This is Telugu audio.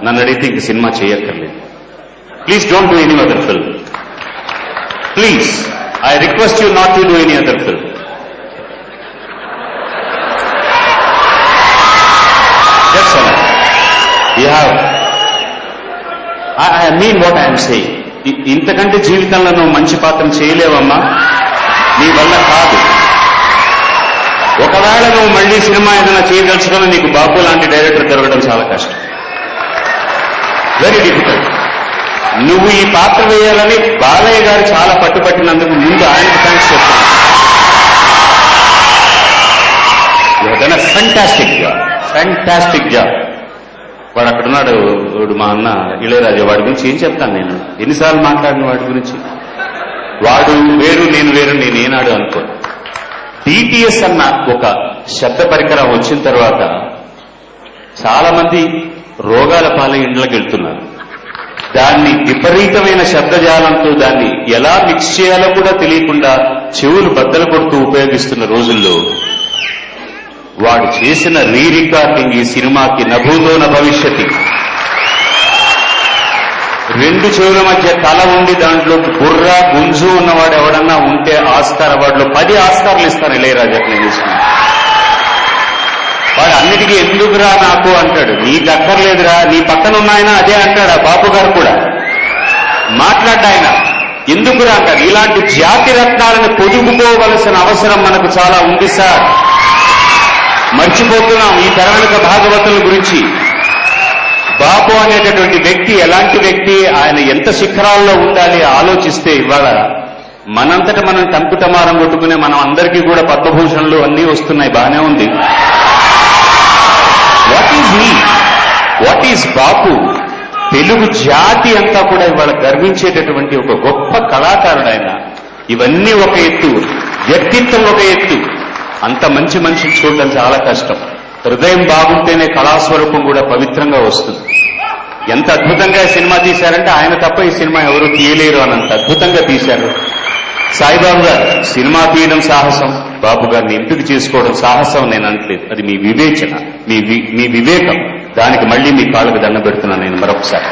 నన్ను అడిగితే ఇంక సినిమా చేయక్కర్లేదు. Please don't do any other film. Please I request you not to do any other film. That's all. You have. I mean what I am saying. ఇంతకంటే జీవితంలో నువ్వు మంచి పాత్ర చేయలేవమ్మా, నీ వల్ల కాదు. ఒకవేళ నువ్వు మళ్లీ సినిమా ఏదైనా చేయదలుచుకున్నా నీకు బాబు లాంటి డైరెక్టర్ దొరకడం చాలా కష్టం, వెరీ డిఫికల్ట్. నువ్వు ఈ పాత్ర వేయాలని బాలయ్య గారు చాలా పట్టుపట్టినందుకు ముందు ఆయనకు థ్యాంక్స్ చెప్తాను. Fantastic job. వాడు అక్కడున్నాడు, వాడు మా అన్న ఇళయరాజా, వాడి గురించి ఏం చెప్తాను నేను, ఎన్నిసార్లు మాట్లాడిన వాడి గురించి. వాడు వేరు నేను వేరు, నేను ఏనాడు అనుకో. డిటిఎస్ అన్న ఒక శబ్ద పరికరం వచ్చిన తర్వాత చాలా మంది రోగాల పాలై ఇండ్లకు వెళ్తున్నారు. దాన్ని విపరీతమైన శబ్దజాలంతో దాన్ని ఎలా మిక్స్ చేయాలో కూడా తెలియకుండా చెవులు బద్దలు కొడుతూ ఉపయోగిస్తున్న రోజుల్లో వాడు చేసిన రీ రికార్డింగ్ ఈ సినిమాకి నభూతో న భవిష్యతి. 2 చెవుల మధ్య తల ఉండి దాంట్లో బుర్ర గుంజు ఉన్నవాడు ఎవడన్నా ఉంటే ఆస్కార్ అవార్డులో 10 ఆస్కార్లు ఇస్తాను ఇళయరాజాకి నేను ఇస్తున్నాను. వాడు అన్నిటికీ ఎందుకురా నాకు అంటాడు. నీకు అక్కర్లేదురా, నీ పక్కన ఉన్న ఆయన అదే అంటాడు. ఆ బాపు గారు కూడా మాట్లాడ్డాయన ఎందుకురా అంటాడు. ఇలాంటి జాతి రత్నాలను పొదుపుకోవలసిన అవసరం మనకు చాలా ఉంది సార్. మర్చిపోతున్నాం ఈ తెరవెనుక భాగవతుల గురించి. బాపు అనేటటువంటి వ్యక్తి ఎలాంటి వ్యక్తి, ఆయన ఎంత శిఖరాల్లో ఉండాలి ఆలోచిస్తే ఇవాళ మనంతట మనం టంకుటమారం కొట్టుకునే మనం అందరికీ కూడా పద్మభూషణలు అన్నీ వస్తున్నాయి, బాగానే ఉంది. వాట్ ఈజ్ బాపు? తెలుగు జాతి అంతా కూడా ఇవాళ గర్వించేటటువంటి ఒక గొప్ప కళాకారుడు ఆయన. ఇవన్నీ ఒక ఎత్తు, వ్యక్తిత్వం ఒక ఎత్తు. అంత మంచి మనిషిని చూడడం చాలా కష్టం. హృదయం బాగుంటేనే కళాస్వరూపం కూడా పవిత్రంగా వస్తుంది. ఎంత అద్భుతంగా సినిమా తీశారంటే ఆయన తప్ప ఈ సినిమా ఎవరు తీయలేరు అనంత అద్భుతంగా తీశారు. సాయిబాబు గారు సినిమా తీయడం సాహసం, బాబు గారిని ఎంపిక చేసుకోవడం సాహసం నేను అనట్లేదు. అది మీ వివేచన, మీ వివేకం. దానికి మళ్లీ మీ కాళ్ళకు దండ పెడుతున్నాను నేను మరొకసారి.